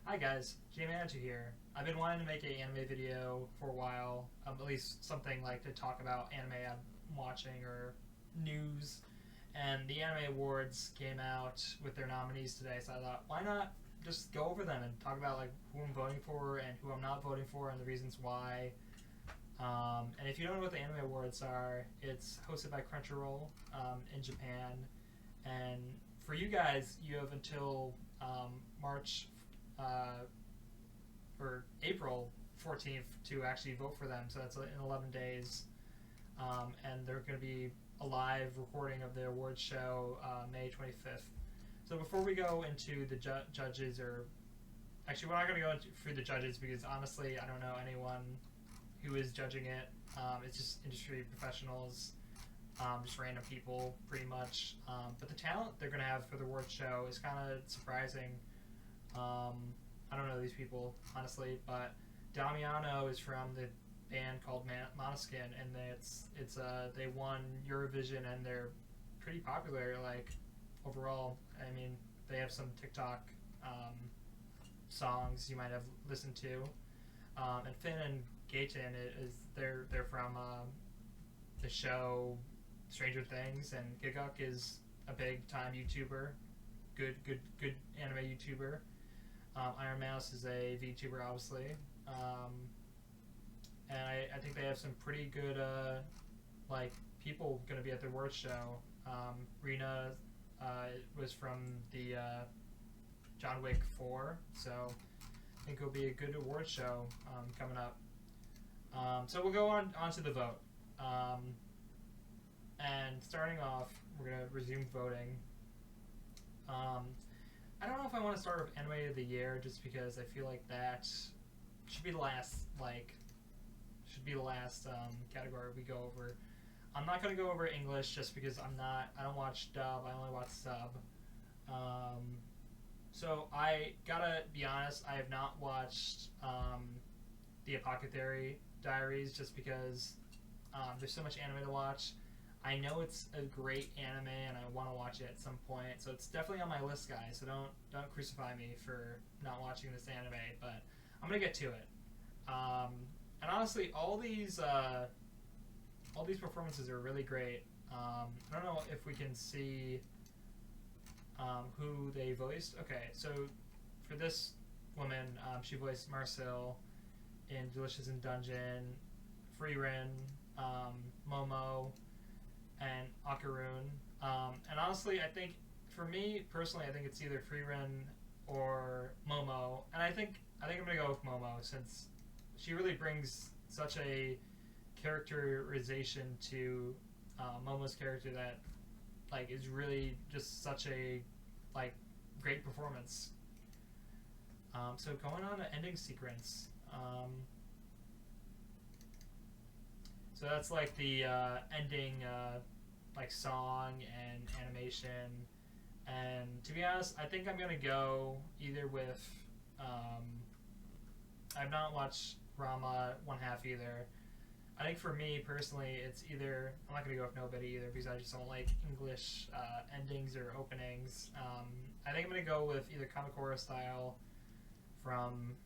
Hi guys, J-Manager here. I've been wanting to make an anime video for a while, at least something like to talk about anime I'm watching or news. And the Anime Awards came out with their nominees today, so I thought, why not just go over them and talk about like who I'm voting for and who I'm not voting for and the reasons why. And if you don't know what the Anime Awards are, it's hosted by Crunchyroll in Japan. And for you guys, you have until March uh, or April 14th to actually vote for them. So that's in 11 days. And they're going to be a live recording of the awards show May 25th. So before we go into the judges, or actually, we're not going to go through the judges because honestly, I don't know anyone who is judging it. It's just industry professionals, just random people, pretty much. But the talent they're going to have for the awards show is kind of surprising. I don't know these people, honestly, but Damiano is from the band called Måneskin, and they won Eurovision, and they're pretty popular, like, overall. I mean, they have some TikTok songs you might have listened to. And Finn and Gaten they're from the show Stranger Things, and Giguk is a big time YouTuber, good anime YouTuber. Iron Mouse is a VTuber, obviously, and I think they have some pretty good like people going to be at their awards show. Rena was from the John Wick 4, so I think it'll be a good awards show coming up. So we'll go on to the vote. And starting off, we're going to resume voting. I don't know if I want to start with Anime of the Year, just because I feel like that should be the last, category we go over. I'm not going to go over English just because I don't watch dub, I only watch sub. So I gotta be honest, I have not watched the Apothecary Diaries just because there's so much anime to watch. I know it's a great anime and I want to watch it at some point, so it's definitely on my list, guys. So don't crucify me for not watching this anime, but I'm gonna get to it. And honestly, all these performances are really great. I don't know if we can see who they voiced. Okay, so for this woman, she voiced Marcel in Delicious in Dungeon, Frieren, Momo, and Akarun. And honestly, I think, for me personally, I think it's either Frieren or Momo. And I think I'm gonna go with Momo, since she really brings such a characterization to Momo's character that is really just such a great performance. So going on to ending sequence. So that's the ending song and animation. And to be honest, I think I'm gonna go either with I've not watched Rama one half either. I think for me personally, it's either, I'm not gonna go with nobody either because I just don't like English endings or openings. I think I'm gonna go with either Kamakura Style from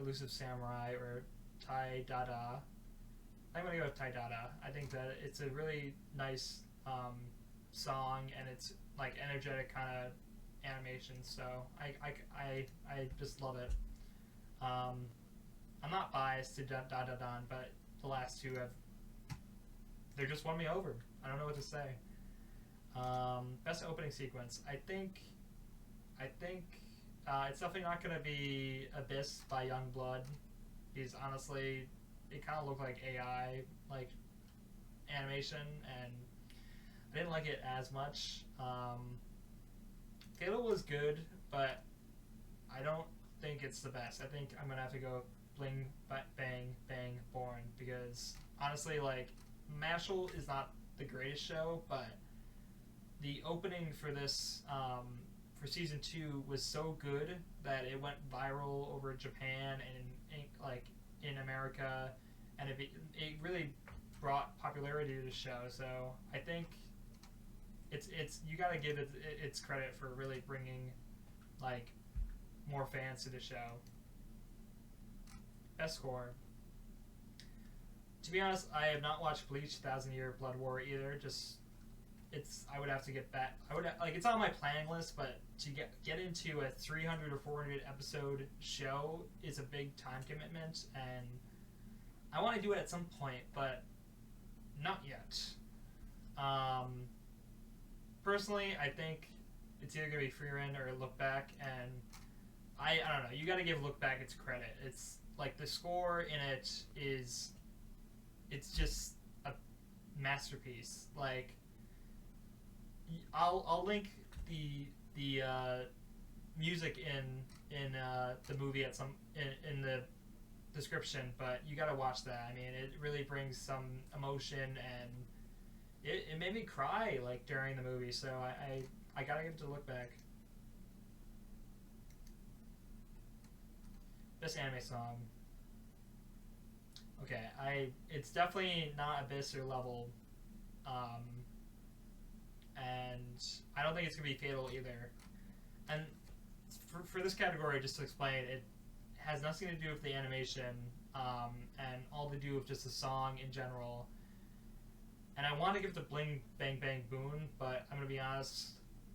Elusive Samurai or Tai Dada. I'm gonna go with Tai Dada. I think that it's a really nice song, and it's energetic kind of animation. So I just love it. I'm not biased to Dada Dan, but the last two they just won me over. I don't know what to say. Best opening sequence. I think it's definitely not gonna be Abyss by Youngblood, because honestly, it kind of looked like AI animation, and I didn't like it as much. Kayla was good, but I don't think it's the best. I think I'm gonna have to go Bling Bang Bang Born, because honestly, Mashal is not the greatest show, but the opening for this for season 2 was so good that it went viral over Japan and in America, and it really brought popularity to the show. So I think it's you gotta give it its credit for really bringing more fans to the show. Best score. To be honest, I have not watched Bleach: Thousand Year Blood War either. Just I would have to get back. It's on my planning list, but to get into a 300 or 400 episode show is a big time commitment, and I want to do it at some point, but not yet. Personally, I think it's either gonna be Free Run or Look Back, and I don't know. You got to give Look Back its credit. It's like the score in it is, it's just a masterpiece. Like, I'll link the music in the movie at in the description, but you got to watch that. I mean, it really brings some emotion, and it made me cry like during the movie. So I gotta give it to Look Back. Best anime song. Okay, it's definitely not Abyss or Level, and I don't think it's gonna be Fatal either. And for this category, just to explain, it has nothing to do with the animation, and all to do with just the song in general. And I want to give it to Bling Bang Bang Boon, but I'm gonna be honest,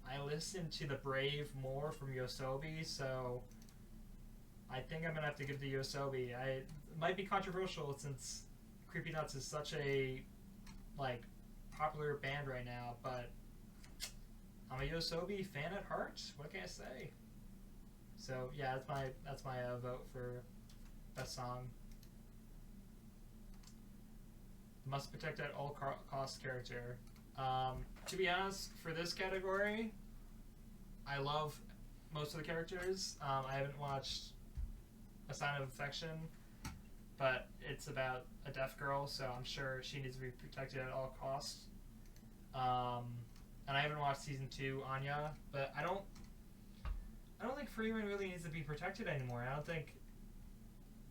I listened to The Brave more from Yosobi, so I think I'm gonna have to give it to Yosobi. It might be controversial since Creepy Nuts is such a popular band right now, but I'm a Yosobi fan at heart. What can I say? So yeah, that's my vote for best song. Must protect at all costs character. To be honest, for this category, I love most of the characters. I haven't watched A Sign of Affection, but it's about a deaf girl, so I'm sure she needs to be protected at all costs. And I haven't watched season 2 Anya, but I don't think Freeman really needs to be protected anymore. I don't think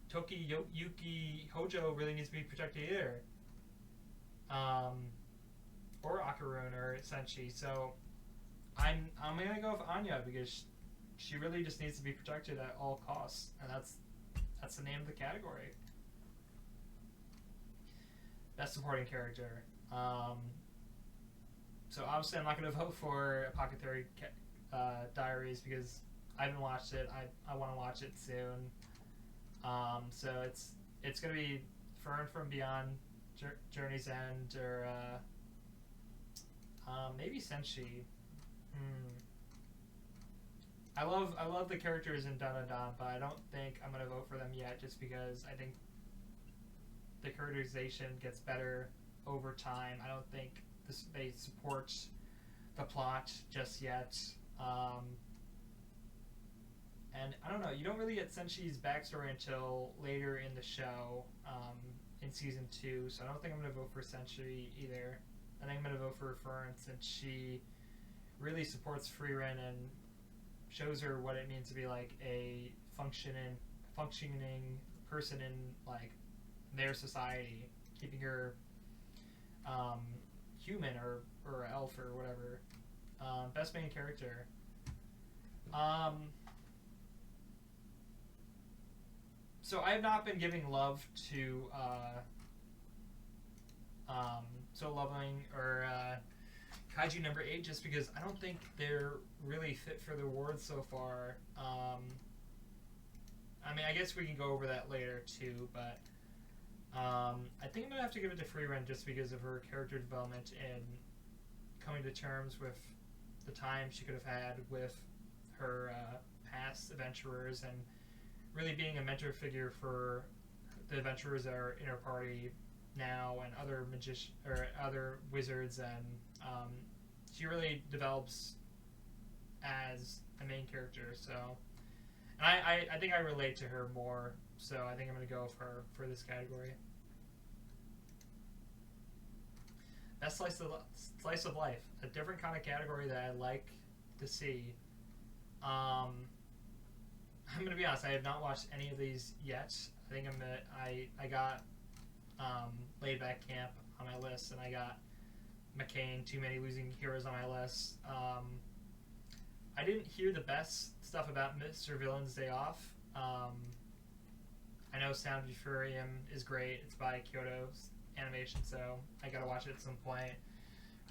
Toki Yuki Hojo really needs to be protected either. Or Akarun or Senshi. So I'm gonna go with Anya because she really just needs to be protected at all costs, and that's the name of the category. Best supporting character. So obviously I'm not gonna vote for Apothecary Diaries because I haven't watched it. I want to watch it soon. So it's gonna be Fern from Beyond Journey's End, or maybe Senshi. I love the characters in Dun Dun Dun, but I don't think I'm gonna vote for them yet, just because I think the characterization gets better over time. I don't think they support the plot just yet. And I don't know, you don't really get Senshi's backstory until later in the show, in season 2, so I don't think I'm going to vote for Senshi either. I think I'm going to vote for Fern, since she really supports Frieren and shows her what it means to be like a functioning person in like their society, keeping her human or elf or whatever. Best main character. So I have not been giving love to So Loving or Kaiju number 8, just because I don't think they're really fit for the awards so far. I mean, I guess we can go over that later too, but I think I'm gonna have to give it to Freeren just because of her character development and coming to terms with the time she could have had with her past adventurers, and really being a mentor figure for the adventurers that are in her party now and other other wizards, and she really develops as a main character. So, and I think I relate to her more. So I think I'm gonna go with her for this category. Best slice of life, a different kind of category that I like to see. I'm gonna be honest, I have not watched any of these yet. I think I got Laid Back Camp on my list, and I got McCain, Too Many Losing Heroes on my list. I didn't hear the best stuff about Mr. Villain's Day Off. I know Sound of Euphorium is great. It's by Kyoto Animation, so I gotta watch it at some point.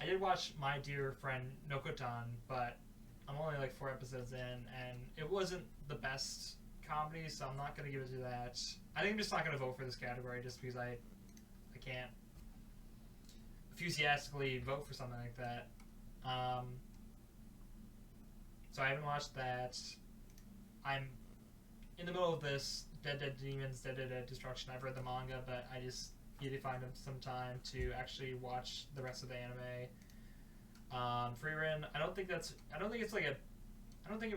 I did watch My Dear Friend Nokotan, but I'm only like 4 episodes in, and it wasn't the best comedy, so I'm not gonna give it to that. I think I'm just not gonna vote for this category just because I can't enthusiastically vote for something like that. So I haven't watched that. I'm in the middle of this Dead Dead Demons, Dead Dead Destruction. I've read the manga, but I just need to find some time to actually watch the rest of the anime. Frieren, I don't think it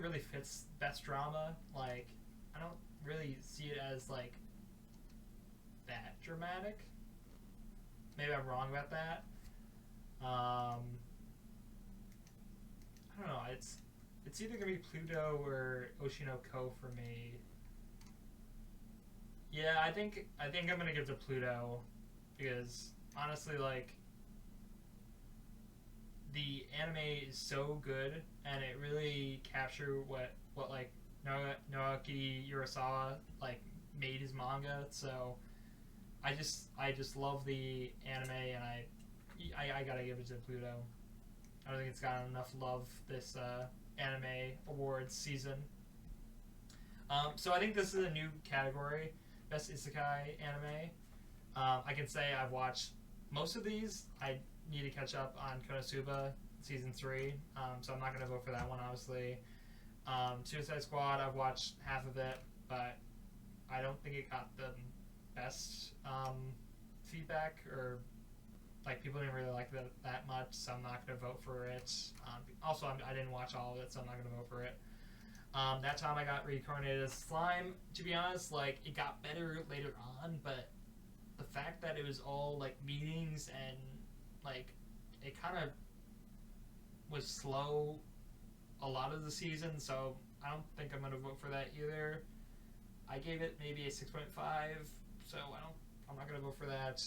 really fits best drama. Like, I don't really see it as like that dramatic. Maybe I'm wrong about that. I don't know. It's either gonna be Pluto or Oshinoko for me. Yeah, I think I'm gonna give it to Pluto because honestly, like, the anime is so good and it really captured what like Naoki Urasawa like made his manga. So I just love the anime, and I gotta give it to Pluto. I don't think it's gotten enough love this anime awards season. So I think this is a new category, Best Isekai Anime. I can say I've watched most of these. I need to catch up on Konosuba season 3, so I'm not going to vote for that one, obviously. Suicide Squad, I've watched half of it, but I don't think it got the best feedback, or like people didn't really like it that much, so I'm not going to vote for it. Also, I didn't watch all of it, so I'm not going to vote for it. That time I got reincarnated as slime. To be honest, like, it got better later on, but the fact that it was all like meetings and like it kind of was slow a lot of the season, so I don't think I'm gonna vote for that either. I gave it maybe a 6.5, so I'm not gonna vote for that.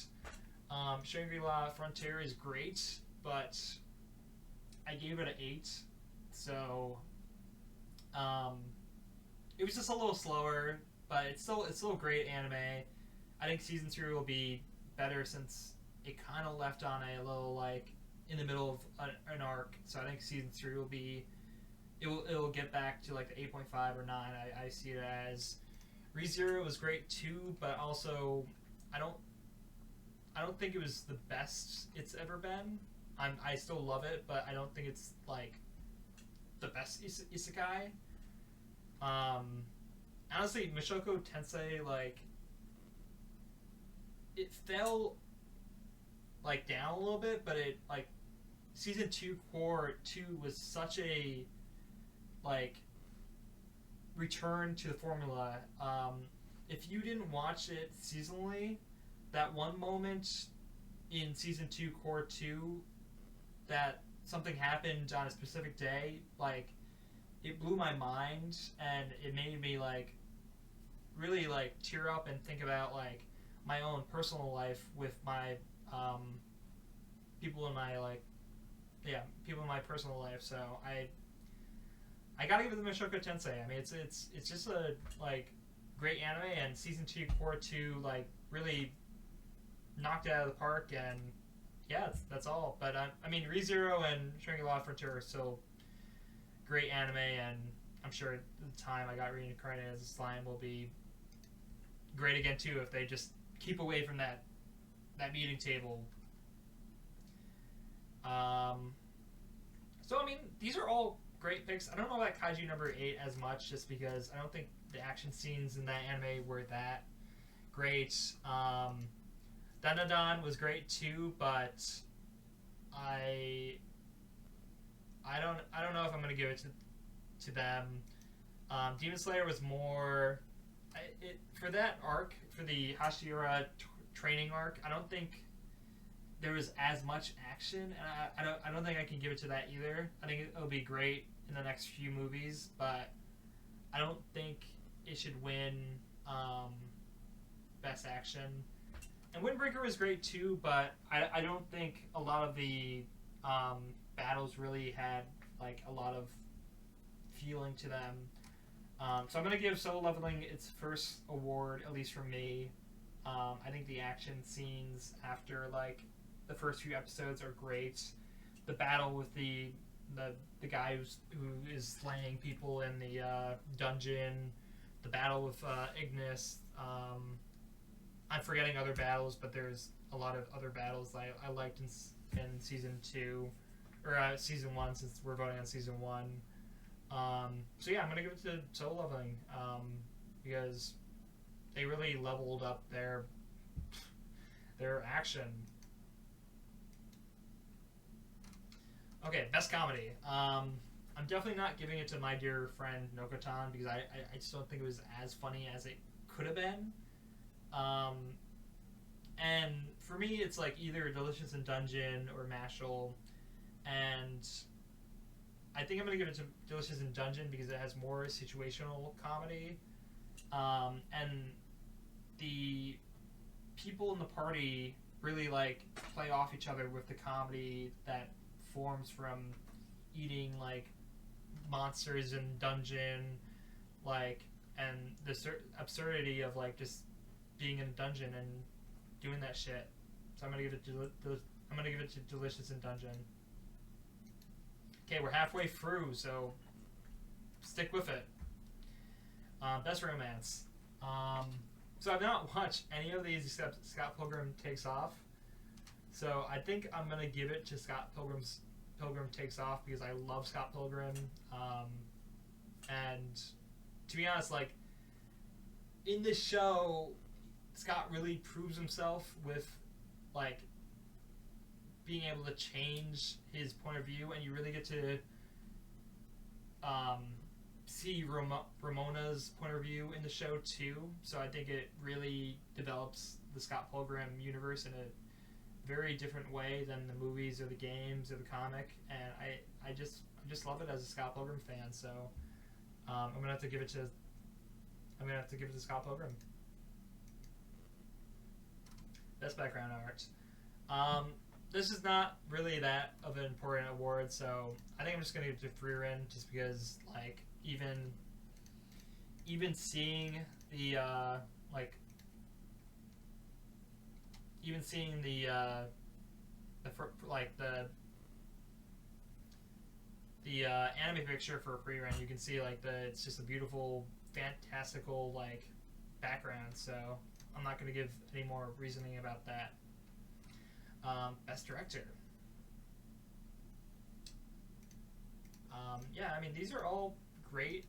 Shangri-La Frontier is great, but I gave it an 8, so it was just a little slower, but it's still a great anime. I think season 3 will be better since it kind of left on a little like in the middle of an arc. So I think season 3 will be it'll get back to like the 8.5 or 9. I see it as. ReZero was great too, but also I don't think it was the best it's ever been. I still love it, but I don't think it's like the best isekai. Honestly, Mushoku Tensei, like, it fell like down a little bit, but it like season 2 core 2 was such a like return to the formula. If you didn't watch it seasonally, that one moment in season 2 core 2 that something happened on a specific day, like, it blew my mind, and it made me like really like tear up and think about like my own personal life with my people in my people in my personal life. So I gotta give it the Mushoku Tensei. I mean, it's just a like great anime, and season 2 core 2 like really knocked it out of the park, and yeah, that's all. But I mean, ReZero and Shangri-La Frontier are still great anime, and I'm sure at the time I got reincarnated as a slime will be great again too if they just keep away from that meeting table. So I mean, these are all great picks. I don't know about Kaiju number 8 as much, just because I don't think the action scenes in that anime were that great. Dandadan was great too, but I don't know if I'm gonna give it to them. Demon Slayer was more for that arc, for the Hashiura training arc. I don't think there was as much action, and I don't think I can give it to that either. I think it'll be great in the next few movies, but I don't think it should win best action. And Windbreaker was great too, but I don't think a lot of the battles really had like a lot of feeling to them. So I'm gonna give Solo Leveling its first award, at least for me. I think the action scenes after like the first few episodes are great. The battle with the guy who is slaying people in the dungeon, the battle with Ignis. I'm forgetting other battles, but there's a lot of other battles I liked in season 2 or season 1, since we're voting on season 1. So yeah, I'm gonna give it to Solo Leveling because they really leveled up their action. Okay, best comedy. I'm definitely not giving it to My Dear Friend Nokotan because I just don't think it was as funny as it could have been. And for me, it's like either Delicious in Dungeon or Mashal, and I think I'm going to give it to Delicious in Dungeon because it has more situational comedy, and the people in the party really like play off each other with the comedy that forms from eating like monsters in dungeon, like, and the absurdity of like just being in a dungeon and doing that shit. So I'm gonna give it to Delicious in Dungeon. Okay, we're halfway through, so stick with it. Best romance. So I've not watched any of these except Scott Pilgrim Takes Off. So I think I'm gonna give it to Pilgrim Takes Off because I love Scott Pilgrim, and to be honest, like in this show, Scott really proves himself with like being able to change his point of view, and you really get to see Ramona's point of view in the show too. So I think it really develops the Scott Pilgrim universe in a very different way than the movies or the games or the comic, and I just love it as a Scott Pilgrim fan. So I'm gonna have to give it to Scott Pilgrim. Best background art. This is not really that of an important award, so I think I'm just gonna give it to Frieren just because like even seeing the anime picture for Frieren, you can see like it's just a beautiful, fantastical like background. So I'm not going to give any more reasoning about that. Best director. Yeah, I mean these are all great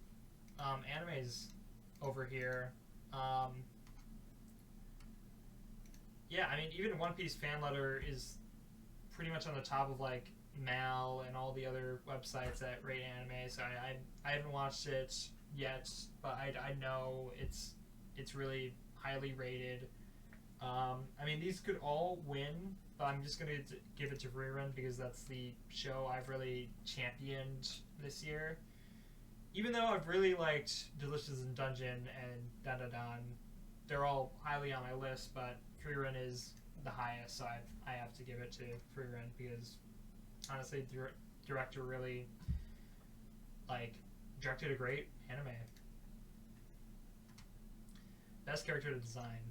animes over here. Yeah, I mean even One Piece Fan Letter is pretty much on the top of like Mal and all the other websites that rate anime. So I haven't watched it yet, but I know it's really highly rated. I mean these could all win, but I'm just gonna give it to Rerun because that's the show I've really championed this year. Even though I've really liked Delicious in Dungeon and Dandadan, they're all highly on my list, but Freerun is the highest, so I have to give it to Freerun because honestly, director really like directed a great anime. Best character design.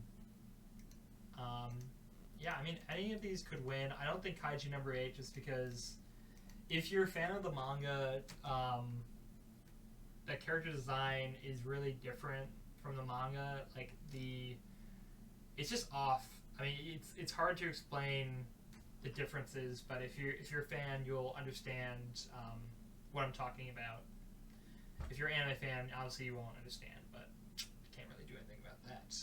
Yeah, I mean any of these could win. I don't think Kaiji number 8 just because if you're a fan of the manga, the character design is really different from the manga. Like it's just off. I mean, it's hard to explain the differences, but if you're a fan, you'll understand what I'm talking about. If you're an anime fan, obviously you won't understand, but I can't really do anything about that.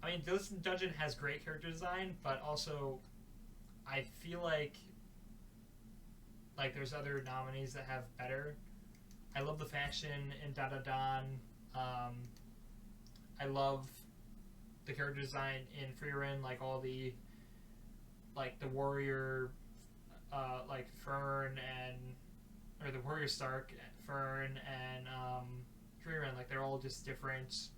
I mean, Delicious in Dungeon has great character design, but also I feel like there's other nominees that have better. I love the faction in Dadadan. I love the character design in Frieren, like all the warrior like Fern or the warrior Stark, Fern and Frieren, like they're all just different.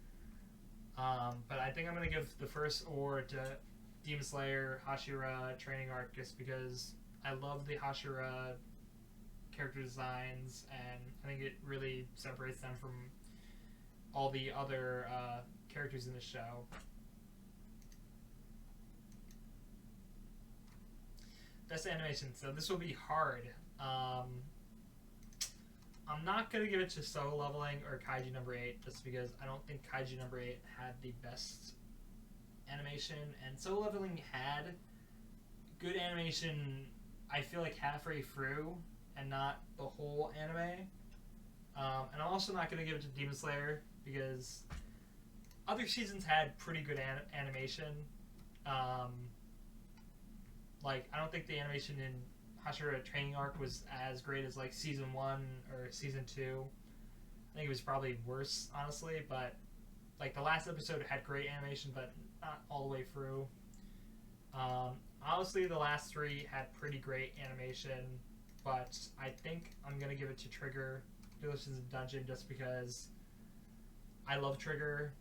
But I think I'm gonna give the first award to Demon Slayer Hashira training arc just because I love the Hashira character designs, and I think it really separates them from all the other characters in the show. Best animation. So this will be hard. I'm not going to give it to Solo Leveling or Kaiju number 8 just because I don't think Kaiju number 8 had the best animation, and Solo Leveling had good animation, I feel like halfway through and not the whole anime. And I'm also not going to give it to Demon Slayer because other seasons had pretty good animation. Like, I don't think the animation in Hashira Training Arc was as great as like season 1 or season 2. I think it was probably worse, honestly, but like the last episode had great animation, but not all the way through. Honestly, the last 3 had pretty great animation, but I think I'm gonna give it to Trigger Delicious Dungeon just because I love Trigger.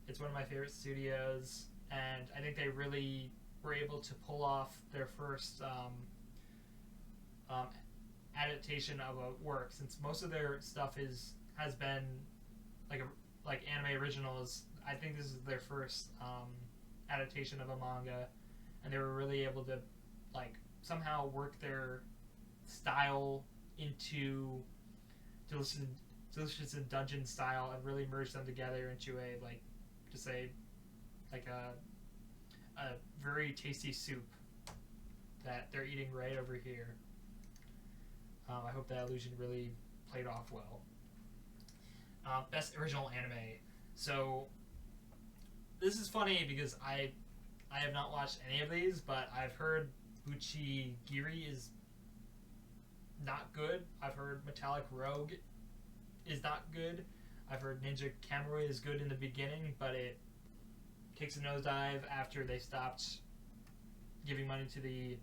It's one of my favorite studios, and I think they really were able to pull off their first adaptation of a work, since most of their stuff has been like anime originals. I think this is their first adaptation of a manga, and they were really able to like somehow work their style into Delicious Dungeon style and really merge them together into a a very tasty soup that they're eating right over here. I hope that illusion really played off well. Best original anime. So this is funny because I have not watched any of these, but I've heard Buchigiri is not good. I've heard Metallic Rogue is not good. I've heard Ninja Kamurai is good in the beginning, but it takes a nosedive after they stopped giving money to the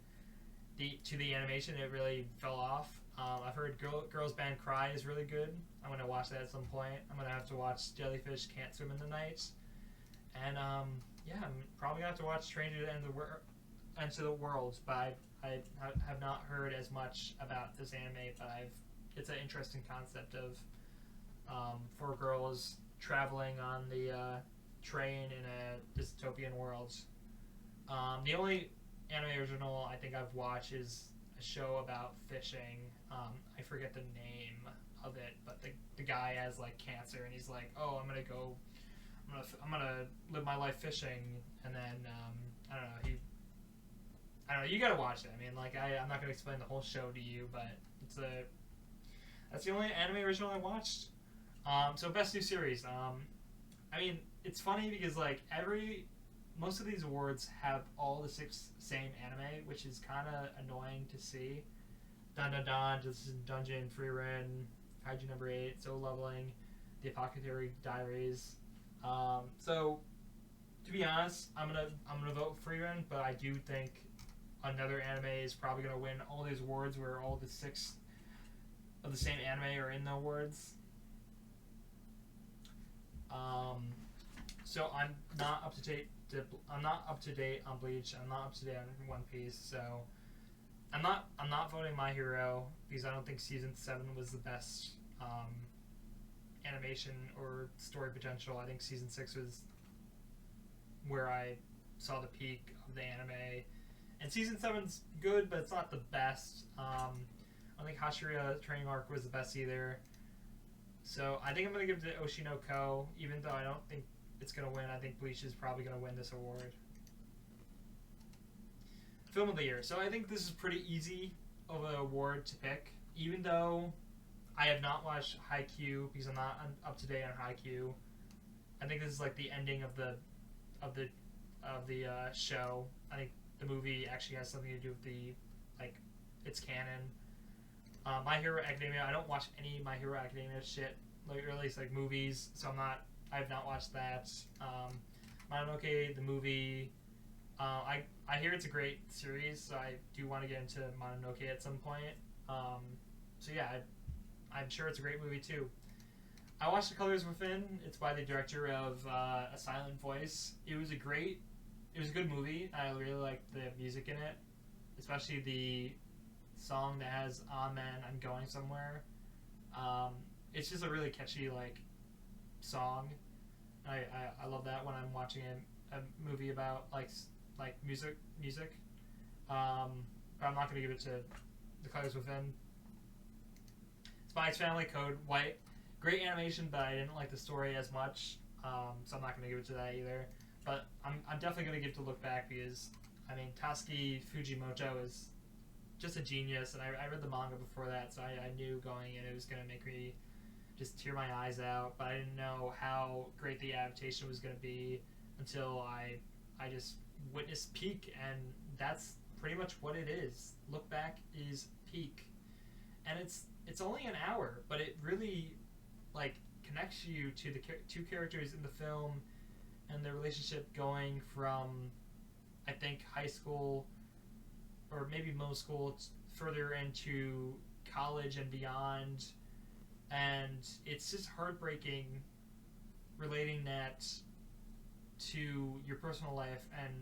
animation. It really fell off. I've heard Girls Band Cry is really good. I'm going to watch that at some point. I'm going to have to watch Jellyfish Can't Swim in the Night. And yeah, I'm probably going to have to watch Stranger Into the World, but I have not heard as much about this anime, but it's an interesting concept of 4 girls traveling on the train in a dystopian world. The only anime original I think I've watched is a show about fishing. I forget the name of it, but the guy has like cancer, and he's like, oh, I'm gonna live my life fishing, and then I don't know. You gotta watch it. I mean, like I'm not gonna explain the whole show to you, but that's the only anime original I watched. So best new series. I mean, it's funny because like most of these awards have all the 6 same anime, which is kind of annoying to see. Dun Dun Dun, Dungeon, Free Run, Kaiju number 8, Solo Leveling, The Apothecary Diaries. So to be honest, I'm gonna vote Free Run, but I do think another anime is probably gonna win all these awards where all the 6 of the same anime are in the awards. So I'm not up to date. I'm not up to date on Bleach. I'm not up to date on One Piece. So I'm not voting My Hero because I don't think season 7 was the best animation or story potential. I think season 6 was where I saw the peak of the anime, and season 7's good, but it's not the best. I don't think Hashira Training Arc was the best either. So I think I'm going to give it to Oshinoko, even though I don't think it's going to win. I think Bleach is probably going to win this award. Film of the Year. So I think this is pretty easy of an award to pick, even though I have not watched Haikyuu because I'm not up to date on Haikyuu. I think this is like the ending of the show. I think the movie actually has something to do with its canon. My Hero Academia. I don't watch any My Hero Academia shit, or at least like movies. So I have not watched that. Mononoke, the movie. I hear it's a great series, so I do want to get into Mononoke at some point. So yeah, I'm sure it's a great movie too. I watched The Colors Within. It's by the director of A Silent Voice. It was a good movie. I really liked the music in it, especially the song that has Amen, I'm Going Somewhere. Um, it's just a really catchy like song. I love that when I'm watching a movie about like music. But I'm not going to give it to The Colors Within. Spy X Family, Code White. Great animation, but I didn't like the story as much, so I'm not going to give it to that either. But I'm definitely going to give it to Look Back because, I mean, Tatsuki Fujimoto is just a genius, and I read the manga before that, so I knew going in it was going to make me just tear my eyes out, but I didn't know how great the adaptation was going to be until I just witnessed Peak, and that's pretty much what it is. Look Back is Peak, and it's only an hour, but it really like connects you to the two characters in the film and their relationship going from, I think, high school or maybe middle school further into college and beyond, and it's just heartbreaking relating that to your personal life and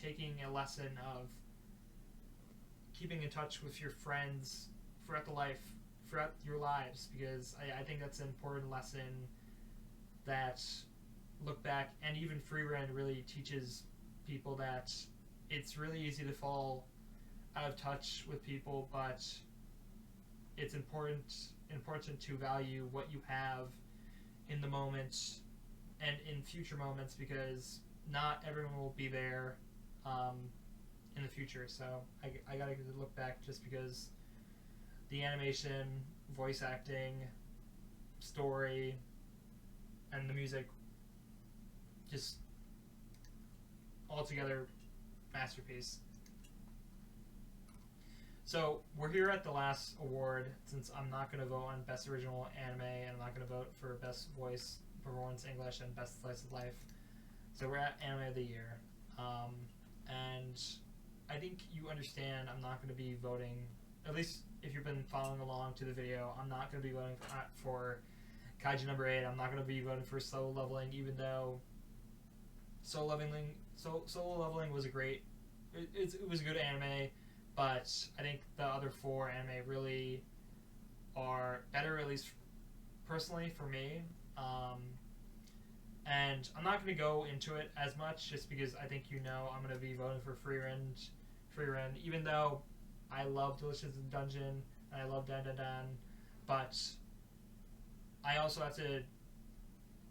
taking a lesson of keeping in touch with your friends throughout your lives, because I think that's an important lesson that Look Back and even Free Run really teaches people, that it's really easy to fall out of touch with people, but it's important to value what you have in the moment and in future moments, because not everyone will be there in the future. So I gotta Look Back just because the animation, voice acting, story, and the music, just altogether masterpiece. So we're here at the last award, since I'm not going to vote on Best Original Anime, and I'm not going to vote for Best Voice Performance English and Best Slice of Life. So we're at Anime of the Year. And I think you understand I'm not going to be voting, at least if you've been following along to the video, I'm not going to be voting for Kaiju number 8. I'm not going to be voting for Solo Leveling, even though Solo Leveling was a great, it was a good anime, but I think the other 4 anime really are better, at least personally for me. And I'm not going to go into it as much just because I think I'm going to be voting for Free Run, even though I love Delicious in Dungeon and I love Dan Dan Dan, but I also have to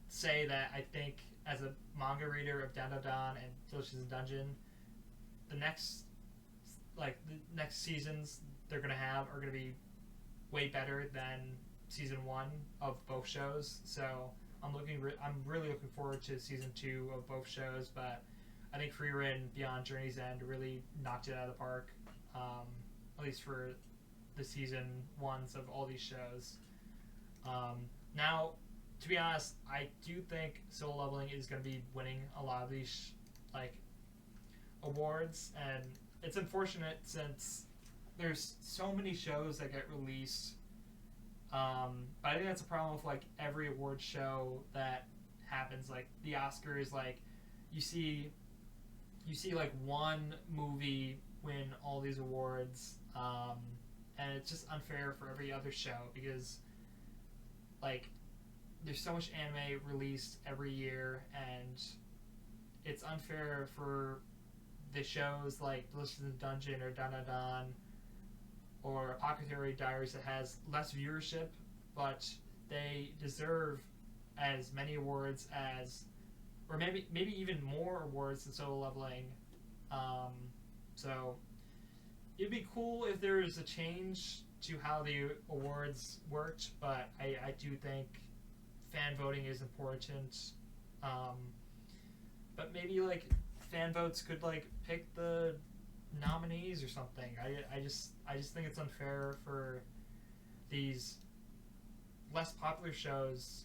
say that I think as a manga reader of Dan Dan Dan and Delicious in Dungeon, the next seasons they're going to have are going to be way better than season 1 of both shows. So I'm really looking forward to season 2 of both shows, but I think Free Run Beyond Journey's End really knocked it out of the park, at least for the season 1s of all these shows. Now, to be honest, I do think Solo Leveling is going to be winning a lot of these awards, and it's unfortunate since there's so many shows that get released. But I think that's a problem with every award show that happens. Like the Oscars, you see one movie win all these awards, and it's just unfair for every other show because there's so much anime released every year, and it's unfair for the shows like Delicious in Dungeon or Dan Dan Dan or Apothecary Diaries that has less viewership, but they deserve as many awards as, or maybe even more awards than Solo Leveling. So it'd be cool if there was a change to how the awards worked, but I do think fan voting is important. But maybe fan votes could pick the nominees or something. I just think it's unfair for these less popular shows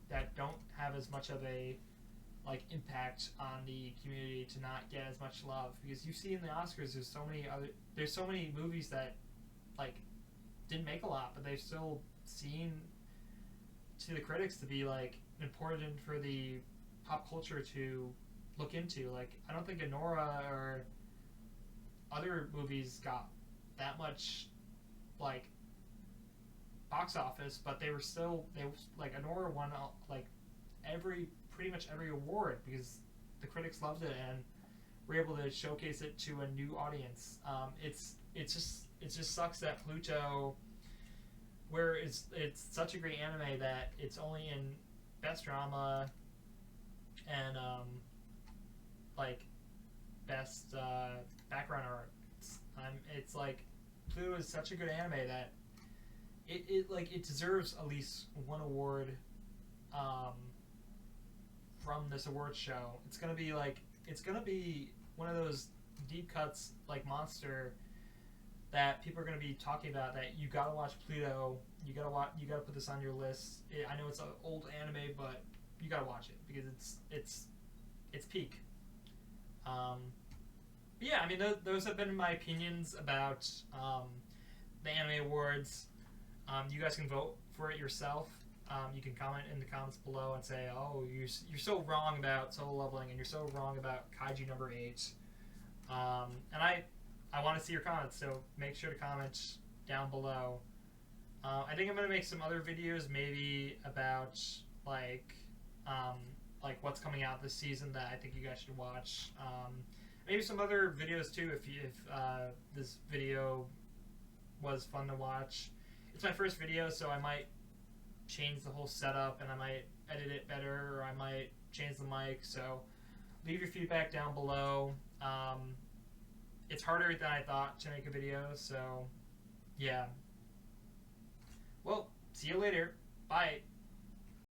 that don't have as much of a impact on the community to not get as much love, because you see in the Oscars there's so many movies that didn't make a lot, but they've still seen to the critics to be important for the pop culture to look into. I don't think Anora or other movies got that much like box office, but they were like Anora won like pretty much every award because the critics loved it and were able to showcase it to a new audience. It just sucks that Pluto, where it's such a great anime that it's only in best drama and like best background art. It's like Pluto is such a good anime that it deserves at least one award from this awards show. It's gonna be one of those deep cuts like Monster that people are gonna be talking about. That you gotta watch Pluto. You gotta put this on your list. I know it's an old anime, but you gotta watch it because it's peak. But yeah, I mean those have been my opinions about the anime awards. You guys can vote for it yourself. You can comment in the comments below and say, "Oh, you're so wrong about Solo Leveling, and you're so wrong about Kaiju number 8." And I want to see your comments, so make sure to comment down below. I think I'm gonna make some other videos, maybe about like what's coming out this season that I think you guys should watch. Maybe some other videos too, if this video was fun to watch. It's my first video, so I might change the whole setup and I might edit it better, or I might change the mic. So leave your feedback down below. It's harder than I thought to make a video, so yeah. Well, see you later. Bye.